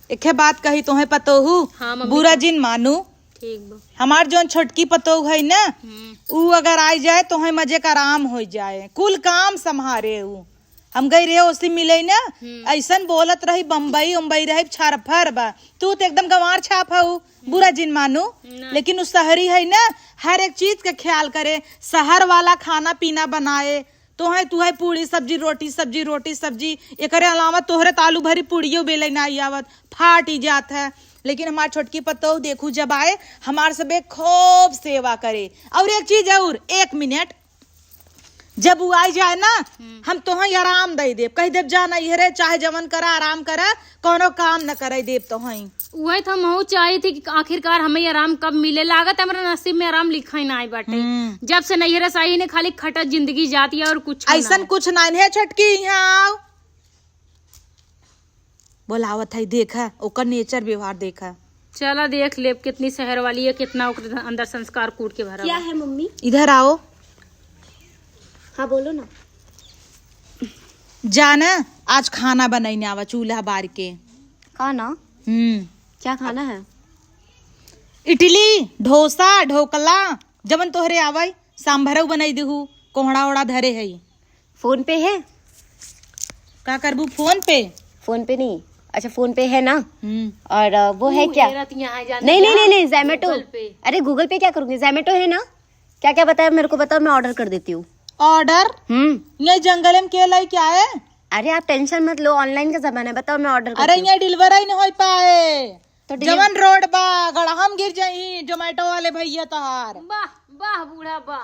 एक बात कही तुम्हें पतोहू। हाँ, बुरा जिन मानू। ठीक बा। हमार जोन छोटकी पतोहू है ना, ऊ अगर आ जाए तो हमें मजे का आराम हो जाए, कुल काम संभारे। ऊ हम गई रहे उसी मिले ना, ऐसन बोलत रही बम्बई उम्बई रही छरफर बा। तू तो एकदम गंवार छाप हऊ, बुरा जिन मानू। लेकिन उस शहरी है ना, हर एक चीज का ख्याल करे, शहर वाला खाना पीना बनाए। तो है तू है पूरी सब्जी रोटी सब्जी रोटी सब्जी, एकरे अलावा तोहरे तालू भरी पूड़ियो बेले ना आवत, फाट ही जात है। लेकिन हमार छोटकी पतोहू देखू जब आए हमार सबे खूब सेवा करे। और एक चीज और, 1 मिनट जब वो आ जाए ना, हम तोहे आराम दे देव, कह देव जा नहीं रे, चाहे जवन करा आराम करा, कोनो काम न करे देव। तो वही तो हम चाही थी कि आखिरकार हमें आराम कब मिले। लागत हमारा नसीब में आराम लिखा ही ना आई बाटे। जब से नहीं रहा सही ने खाली खटत जिंदगी जाती है और कुछ ऐसा कुछ नहीं है। छोटकी यहाँ बोलावत है, देखा ओकर नेचर व्यवहार देखा। चला देख ले कितनी शहर वाली है, कितना अंदर संस्कार कूट के भरा। क्या है मम्मी? इधर आओ। हाँ बोलो ना। जाना आज खाना बनाईने आवा, चूल्हा बार के। खाना? क्या खाना है? इडली डोसा ढोकला जबन तोहरे आवाई, सांभरऊ बनाई देहू, कोहड़ा ओड़ा धरे है। फोन पे है? का करबू फोन पे? फोन पे नहीं, अच्छा फोन पे है ना। और वो है क्या? नहीं नहीं नहीं नहीं, ज़ोमैटो। अरे गूगल पे क्या करूंगी, ज़ोमैटो है ना। क्या क्या बताया मेरे को बताओ, मैं ऑर्डर कर देती हूँ। ऑर्डर? ये जंगल में के लाई क्या है? अरे आप टेंशन मत लो, ऑनलाइन का जमाना है, बताओ मैं ऑर्डर करती हूँ। अरे ये डिलीवर ही नहीं हो पाए तो जवन रोड बा गड़हम गिर जाई जोमेटो वाले भैया तहार। वाह वाह बूढ़ा वाह।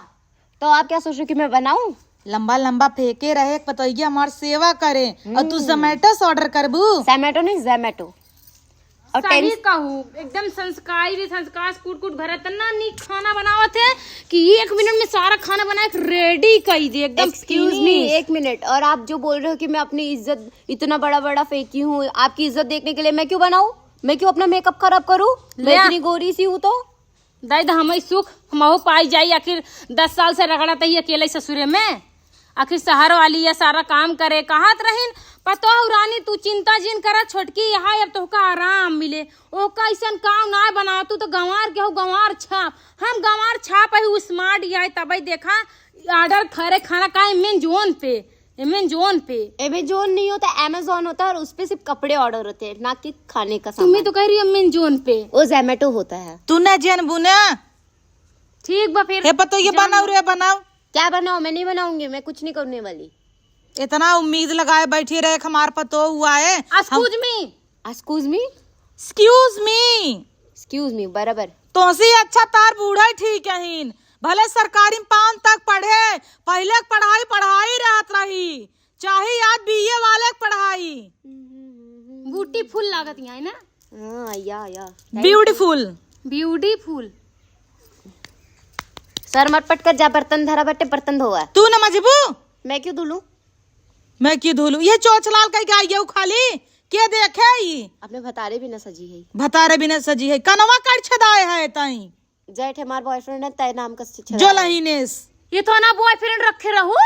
तो आप क्या सोच रहे हो कि मैं बनाऊं? लंबा लंबा फेंके रहे पतोइया हमार सेवा करे, और तू जोमेटो से ऑर्डर करबू? ज़ोमैटो नहीं, ज़ोमैटो। और सही कहूँ, एकदम संस्कारी संस्कार कूट कूट भरा तना नी खाना बनावत है कि 1 मिनट में सारा खाना बना के रेडी कर दे एकदम। Excuse me, 1 minute. और आप जो बोल रहे हो कि मैं अपनी इज्जत इतना बड़ा बड़ा फेंकी हूँ, आपकी इज्जत देखने के लिए मैं क्यों बनाऊं? मैं क्यों अपना मेकअप खराब करूं? मैं इतनी गोरी सी हूँ तो दाई हमें सुख हमहू पाई जाई। आखिर 10 साल से रगड़ता ही अकेले ससुरे में, आखिर शहर वाली या सारा काम करे कहाँ रहीन। पतो रानी तू चिंता जिन करा छोटकी, यहाँ अब तो आराम मिले। ओका ऐसा काम ना बना, तू तो गंवार के हो, गंवार छाप। हम गंवार छाप है स्मार्ट या तब देखा ऑर्डर करे खाना का अमेजोन पे। अमेजोन नहीं होता, अमेजोन होता है, और उस पे सिर्फ कपड़े ऑर्डर होते हैं, ना कि खाने का सामान। तुम्हें तो कह रही अमेजोन पे, वो ज़ोमैटो होता है। तू न जानबू ना। ठीक बा फिर। हे पतो ये बनाओ रे बनाओ। क्या बनाओ? मैं नहीं बनाऊंगी, मैं कुछ नहीं करने वाली। इतना उम्मीद लगाए बैठी रहे हमार पतो हुआ है। Excuse me, excuse me, excuse me, excuse me बराबर। तो से अच्छा तार बूढ़ा ठीक है, भले सरकारी 5 तक पढ़े, पहले पढ़ाई रहत रही, चाहे आज बीए वाले पढ़ाई। ब्यूटीफुल लागत यहाँ है ना। हाँ या ब्यूटीफुल ब्यूटीफुल। सर मत पटकर जा, बर्तन धरा बटे बर्तन धोआ। तू न मजबू, मैं क्यों धुलूं? मैं क्यों धुलूं? ये चोचलाल कहीं गाय खाली के देखे ही अपने भतारे भी न सजी है, भतारे बिना सजी है, कनवा कर छदाए है तई जेठ हमार बॉयफ्रेंड है तय नाम का जो लहीनेस। ये तो ना बॉयफ्रेंड रखे रहो।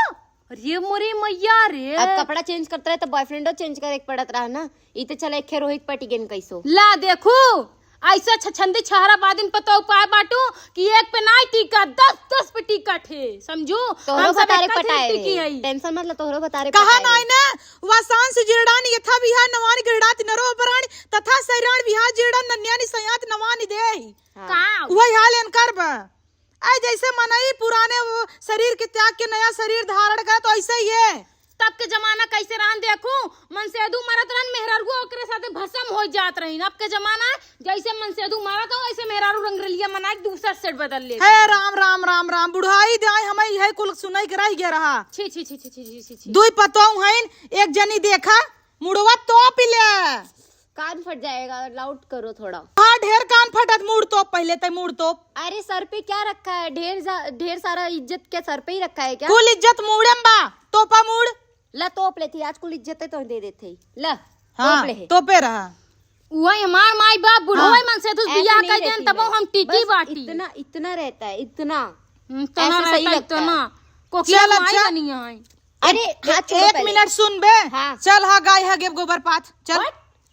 अरे मोरी मैया रे, अब कपड़ा चेंज करता रहे तो बॉयफ्रेंड चेंज कर एक पड़त रहा ना। इते चला एक रोहित पटिगेन कैसो ला देखो ऐसा छछंदी छहरा बादिन पतो उपाय बाटू कि एक पे ना टिका 10 पे टिका थे, समझो। तोहरो बतारे पटाए रे, टेंशन मत लो, तोहरो बतारे कहा नाय ना वसान से जिरडान यथा बिहार नवानी गिरडात नरो अपराणी तथा सैराण बिहार जिरडान नन्यानी सयात नवानी दे का वही हाल इनकर बा। ऐ जैसे मनई पुराने वो शरीर के त्याग के नया शरीर धारण कर, तो ऐसे ही है। तब के जमाना कैसे रहन देखो, मनसेदू मरत रहन मेहरारू ओकरे साथे भस्म हो जात रहीन। अब के जमाना जैसे मनसेदू मारत हो ऐसे मेहरारू रंगरलिया मना के दूसरा सेट बदल ले है। राम राम राम राम बुढ़ाई जाए हमें यही कुल सुनाई के रह गया रहा। छी छी छी छी छी छी छी। दुई पतो हईन, एक जनी देखा मुड़वा तो पिले कान फट जाएगा, लाउड करो थोड़ा। हाँ ढेर कान फटत, मुड़ तो पहले तय मुड़ तो। अरे सर पे क्या रखा है? ढेर सारा इज्जत क्या सर पे ही रखा है क्या? कुल इज्जत मुड़ेम बा, तोपा मुड़ ला तोप लेती, आज कुल इज्जत है तो दे देते ला। हाँ, तोप ले तोपे रहा। वही हमार माई बाप बुढ़ोई मन से तो बियाह कर देन तब हम टिकी बाटी। इतना रहता है, इतना तना ऐसा सही रहता लगता इतना है। कोकिया चल, माई अच्छा। बनी है। अरे हाथ छोड़ो एक पहले। मिनट सुन बे। हाँ। चल हाँ गाय है गेब गोबर पाथ चल।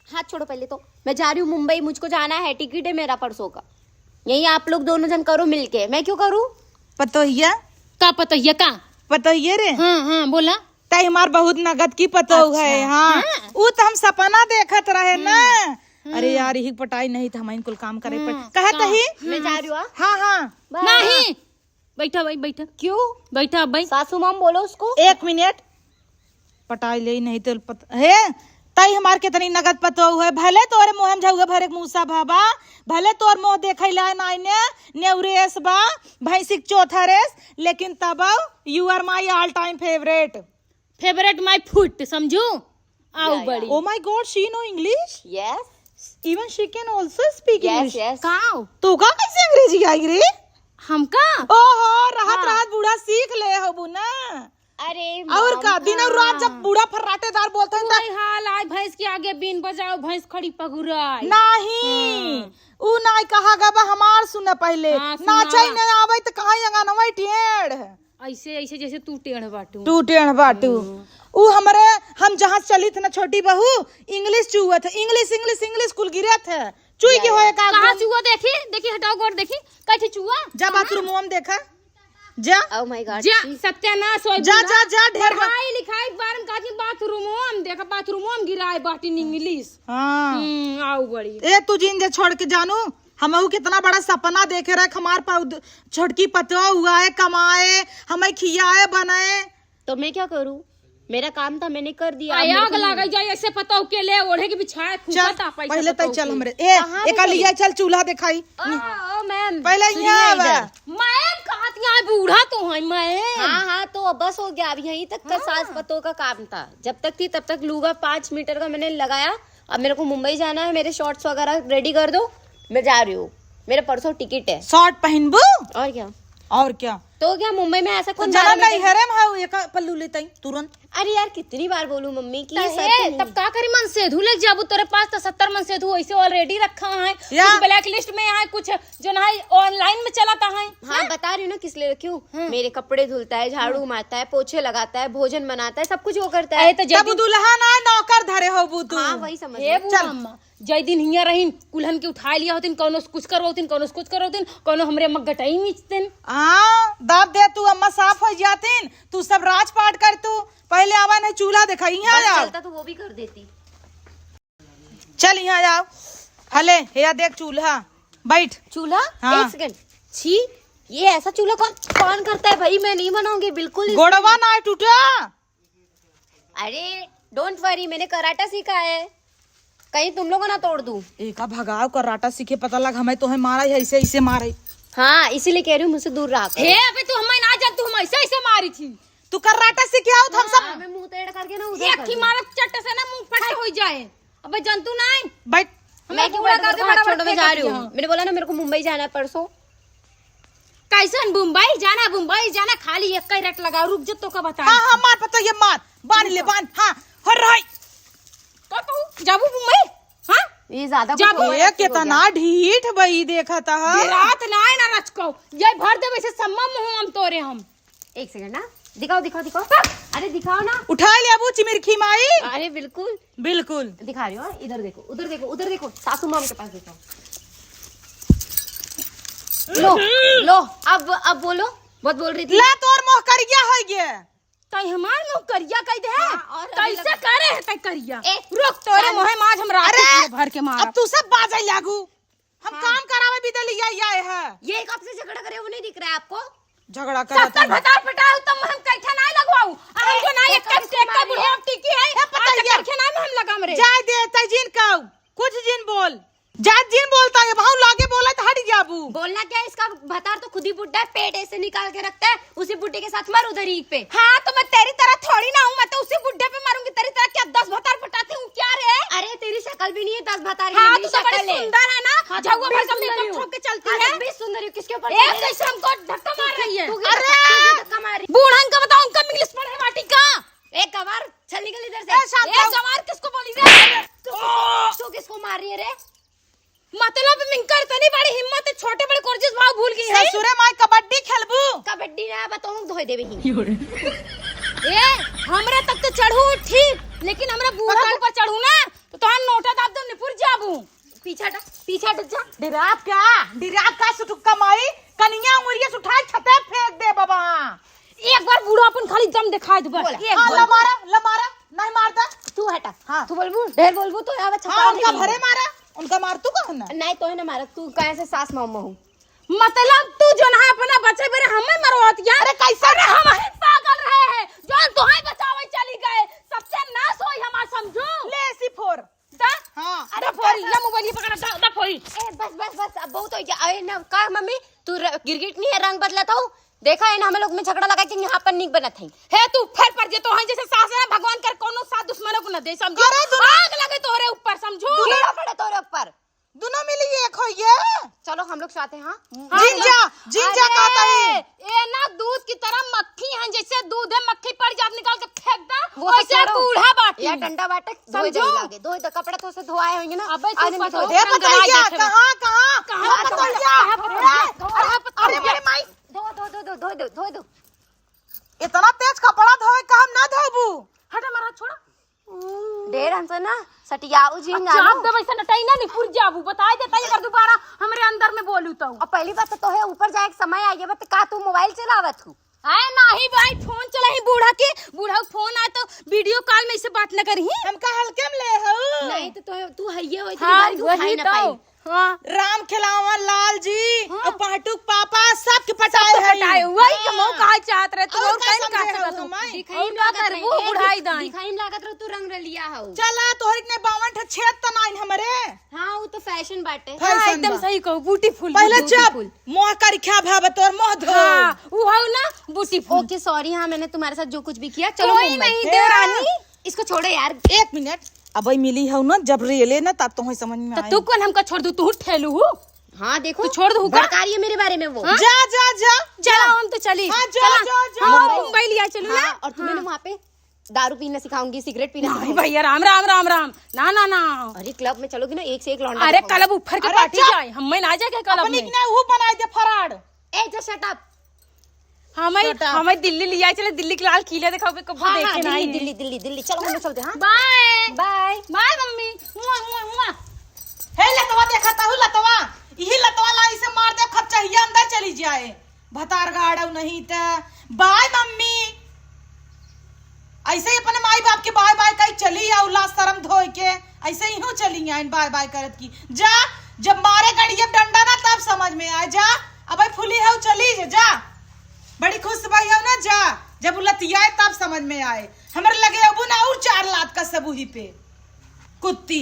हाथ छोड़ो पहले तो। मैं जा रही हूँ मुंबई, मुझको जाना है, टिकट है मेरा परसों का। यही आप लोग दोनों जन करो मिलके, मैं क्यों करूँ? पतोहिया का पता ये का? पतोहिये रे, हाँ हाँ बोला। तई हमार बहुत नगद की पतोह है। हाँ ऊ तो हम सपना देखत रहे ना। अरे यार यही पटाई नहीं था, हम कुल काम करे पर कहत ही। मैं जा रही हूँ। हाँ हाँ नहीं बैठा भाई, बैठा। क्यों? बैठा भाई। सासू माम बोलो उसको। 1 मिनट, पटाई ले नहीं तो पता है तई हमार कितनी नगद पतो है। भले तोरे मुंह में झौगे भरे मूसा भाबा, भले तोर मुंह देखैला नाइने नेवरेस बा भैंसिक चौथा रेस, लेकिन तब you are my all time favourite my food, समझू? आओ बड़ी। Oh my god, she no English, yes even she can also speak yes English. Yes. काओ तू का कैसे अंग्रेजी आई रे? हमका? ओहो राहत राहत बूढ़ा सीख ले होबू ना। अरे और का दिन और रात जब बूढ़ा फर्राटेदार बोलते हैं वही हाल आज भैंस के आगे बीन बजाओ, भैंस खड़ी पगुराई। नहीं ऊ नाई कहा गबा हमार सुने पहले। हाँ, सुना। नाचै न आवे त कहां अंगनवा टेढ़ ऐसे ऐसे जैसे तू टेढ़ बाटू। तू टेढ़ बाटू। ऊ हमरे हम जहां चली थ ना छोटी बहू, इंग्लिश चुआ थ, इंग्लिश इंग्लिश इंग्लिश कुल गिरे थ। चुई के होए का? कहां चूहा? देखी देखी, हटाओ गोड़ देखी, कैसे चूहा? जा बाथरूम में देखा जा। Oh my God. जा सत्यानाश होई। जा जा जा ढेर बा- पढ़ाई लिखाई बार में काजी बाथरूम में देखा, बाथरूम में गिराए बाटी इंग्लिश। हां आओ बड़ी। ए तू जिन जे छोड़ के जानू, हमहू कितना बड़ा सपना देखे रहे हमार छोटकी पतवा हुआ है, कमाए हमें खियाए बनाए। तो मैं क्या करूँ? मेरा काम था, मैंने कर दिया। आग लगा जाए ऐसे पता के ले ओढ़े के बिछाए चल फूटा पैसा। पहले तय चल हमरे एका लिया चल चूल्हा दिखाई। मैम पहले यहाँ आवा। मैं कहत यहाँ बूढ़ा तो है मैं। हाँ हाँ, तो अब बस हो गया। अब यहीं तक का सास पतों का काम था। जब तक थी तब तक लूगा 5 मीटर का मैंने लगाया। अब मेरे को मुंबई जाना है, मेरे शॉर्ट्स वगैरह रेडी कर दो, मैं जा रही हूँ। मेरे परसों टिकट है। शॉर्ट पहनबू और क्या? और क्या? तो क्या मुंबई में ऐसा कौन जरा बारह नहीं मीटर- हरे भाव एक पल्लू लेते तुरंत। अरे यार कितनी बार बोलूं मम्मी की ये सर हे, तो नहीं। तब का करी मन सेधु लग जाबू, तेरे पास तो 70 मन सेधु ऐसे ऑलरेडी रखा है। या। कुछ ब्लैक लिस्ट में है, कुछ जो ना ऑनलाइन में चलाता है। हाँ बता रही हूँ ना किस लिए रखी हूँ। मेरे कपड़े धुलता है, झाड़ू मारता है, पोछे लगाता है, भोजन बनाता है, सब कुछ वो करता है। तो तब दुल्हा ना नौकर धरे होबू तू। हाँ वही समझ हे लो। बुआ अम्मा, जय दिन हिया रहीन कुल्हन के उठा लिया होतिन, कौनो कुछ करवतिन, कौनो कुछ करवतिन, कौनो हमरे अम्मा गटाई मीचतिन। दाब दे तू, अम्मा साफ हो जातीन। तू सब राजपाट कर, तू पहले आवा नहीं चूल्हा दिखाई। यहाँ बस आओ, चलता तो वो भी कर देती। चल यहाँ आओ। हले हे देख चूल्हा, बैठ। चूल्हा? हाँ। 1 सेकंड। छी, ये ऐसा चूल्हा कौन कौन करता है भाई? मैं नहीं बनाऊंगी बिल्कुल। गोड़वा ना टूटा। अरे डोंट वरी, मैंने कराटा सीखा है, कहीं तुम लोगों ना तोड़ दूं। एका भगाव कराटा सीखे, पता लग हमें तो है मारा है, ऐसे ऐसे मारे। हाँ इसीलिए कह रही हूँ मुझसे दूर रहा करो। हे अबे तू हमें ना जान, तू हम ऐसे ऐसे मारी थी। तू कराटा सीखे आओ हम सब। हाँ, मैं मुंह टेढ़ा करके ना उधर एक कर ही दूं। मारा चट्टे से ना मुंह फट हो जाए। अबे जंतु नहीं। बैठ। मैं क्यों बुरा बैठूं? करके हाथ बड़ा छोड़ो, मैं जा रही फेंक हूँ। मैंने बोला ना मेरे को मुंबई जाना है परसों। कैसन मुंबई जाना? मुंबई जाना खाली एक ही रेट लगाओ, रुक जा तो का बता। हाँ हाँ मार पता, ये मार बांध ले बांध। हाँ हो रहा तो तू जाबू मुंबई? हाँ ये ज्यादा जा कुछ हो ये गया। कितना ढीठ बही देखा था। रात ना है ना रचको, ये भर दे वैसे सम्मा मुंह हम तोरे हम। 1 सेकंड ना, दिखाओ दिखाओ दिखाओ। अरे दिखाओ ना। उठा ले अबू चिमिरखी माई। अरे बिल्कुल बिल्कुल दिखा रही हो। इधर देखो, उधर देखो, उधर देखो, सासू माम के पास देखो। लो लो, अब बोलो। बहुत बोल रही थी। ला तोर मोह करिया हो गया। तई हमार मुंह करिया कह दे। और अभी कैसे करे है तई करिया? ए, रुक तोरे मुंह माज हम रात अरे, भर के मार। अब तू सब बाजा लागू। हम काम करावे भी दे लिया आए है। ये कब से झगड़ा करे वो नहीं दिख रहा है आपको? झगड़ा कर 70 भतार पटाऊ तुम हम कैठा ना लगवाऊ। हम जो ना एक कप से का बुढ़िया टिकी है, पता आज है। कैठा ना हम लगाम रे। जाय दे तजिन का कुछ जिन बोल। जात जिन बोलता है भाव लागे बोला तो हट जाबू। बोलना क्या है, इसका भतार तो खुद ही बुड्ढा है, पेट ऐसे निकाल के रखता है, उसी बुड्ढे के साथ मार उधर ही पे। हाँ तो मैं तेरी तरह थोड़ी ना हूँ, मैं तो उसी बुड्ढे पे मारूंगी तेरी तरह। क्या 10 भतार पटाती हूँ क्या रे? अरे तेरी शक्ल भी नहीं है 10 भतार की, हाँ मेरी तू तो बड़ी शक्ल है। सुंदर है ना, हाँ, झगुआ भी भर का सुंदर मेकअप हूँ। ठोक के चलती हाँ, है। तो भी सुंदर हूँ, किसके ऊपर एक जैसे हमको धक्का मार रही है। तू क्यों धक्का मार रही? बूढ़ा का बताओ, उनका इंग्लिश पढ़े माटी का। एक गवार चल निकल इधर ए, से। शांत ए रहो। जवार किसको बोली रे? तू किसको मार रही है रे? मतलब मिंकर तनी बड़ी हिम्मत है, छोटे बड़े कोर्जेस भाव भूल गई है। ससुरे माई कबड्डी खेलबू। कबड्डी ना बताऊं धोए देवे ही। ए हमरा तक तो चढ़ू ठीक, लेकिन हमरा बूढ़ा के ऊपर चढ़ू ना तो तोहर नोटा दाब दम निपुर जाबू। पीछा हट जा। डिराप का सुटुक्का मारी कनिया उंगलिया से उठाई छते फेंक दे बाबा। एक बार बूढ़ा अपन खाली दम दिखा दे बस। एक बार लमारा नहीं मारता तू हटा। हाँ। तू बोलबू ढेर बोलबू तो आवे छपा। हाँ, उनका भरे मारा उनका मार तू कहो ना। नहीं तो है ना मारा तू कहां से सास मम्मा हूं। मतलब तू जो ना अपना बच्चे बेरे हमें मरवात यार। अरे कैसे अरे हम ही पागल रहे हैं जो तोहे बचावे चली गए सबसे नाश होई हमार समझो। ले C4 दा हाँ अरे फोरी या मोबाइल पकड़ा दा फोरी। ए बस अब बहुत हो गया। अरे ना का मम्मी तू गिरगिट नहीं है रंग बदलता हूं। देखा है ना हम लोग में झगड़ा लगा के यहाँ पर निक बना था। है तू फिर पर जे तो है जैसे सास है भगवान कर कोनो साथ दुश्मनों को न दे समझो। आग लगे तोरे ऊपर समझो। गिरा पड़े तोरे ऊपर दोनों मिली एक हो ये। चलो हम लोग साथ हैं। हाँ जिंजा कहता है ए ना दूध की तरह मक्खी है जैसे दूध है मक्खी पड़ जात निकाल के फेंक दा वो तो वैसे छोड़ो। बूढ़ा बाटी या डंडा बाटे धोए समझो। दे लागे धोए दे कपड़ा तो से धोआए होंगे ना। अबे तू आज नहीं पतो धोए। दे बताइए कहाँ कहाँ अरे मेरे माई धो दो। इतना तेज कपड़ा धोए का हम ना धोबू। हटा मारा छोड़ा। ढेर हमसे ना सटियाऊ जी ना चाप दे वैसे नटाई ना निपुर जाबू बताई देता ये कर दोबारा हमरे अंदर में बोलू तो। और पहली बात तो है ऊपर जाए के समय आई बत का तू मोबाइल चलावत हूँ। आए नाही भाई फोन चला ही बूढ़ा के फोन आए तो वीडियो कॉल में इसे बात न करही। हमका हल्के में ले हो नहीं तो तू हइये होई हाँ थी वही ना तो पाई। हाँ राम खिलावन लाल जी हाँ। और पाटुक पापा सब के पटाए है हटाए वही के मुंह कहा चाहत रहे तू और और का कहीं का समझे हो सकत तुम, आई? दिखाई ना कर वो बुढ़ाई दाई दिखाई में लागत रहो तू रंग रलिया हो। चला तोहरी ने 52 ठे छेद त नाइन हमरे हाँ वो तो फैशन बाटे। फैशन हाँ, एकदम बा। सही कहो ब्यूटीफुल पहले चप मोह कर क्या भाव तोर मोह धो हाँ वो हो ना ब्यूटीफुल। Okay sorry. हाँ मैंने तुम्हारे साथ जो कुछ भी किया चलो कोई मुंबई। नहीं देवरानी। इसको छोड़ो यार। एक मिनट अब मिली हो ना जब रेले ना तब तो समझ में तो आई। तू कौन हमका छोड़ दू तू ठेलू हूँ हाँ देखो तू छोड़ दू का बड़का रही है मेरे बारे में वो। हाँ? जा जा जा चलो हम तो चली हाँ, जा, चला। जा, जा। हाँ, मुंबई लिया चलू ना। हाँ, और तुम्हें ना वहाँ पे दारू पीना सिखाऊंगी सिगरेट पीना नहीं सिखाऊंगी। भैया राम राम राम राम ना ना ना। अरे क्लब में चलोगी ना एक से एक लौंडा अरे दिखाऊंगी। कलब ऊपर के अरे पार्टी चल। जाए हम ना जाए कलब अपनी में। ने वो बनाई दे फराड़ ए जस्ट शट अप। हमें दिल्ली लिया चले दिल्ली के लाल किले दिखाओ कब हाँ देखे हाँ नहीं दिल्ली दिल्ली दिल्ली चलो हम लोग चलते हैं। हाँ बाय बाय। बाय मम्मी मुआ मुआ मुआ। हे लतवा देखता हूँ लतवा यही लतवा ला इसे मार दे खप चाहिए अंदर चली जाए भतार गाड़ो नहीं त बाय मम्मी ऐसे ही अपने माई बाप के बाय बाय कहीं चली आ उल्लास शर्म धोए के ऐसे ही हूँ चली आइन बाय बाय करत की जा जब मारे गड़िए डंडा ना तब समझ में आए जा अब फुली है चली जा बड़ी खुश भाई हो ना जा जब लतियाए तब समझ में आए हमारे लगे अब ना और 4 लाख का सबूही पे कुत्ती।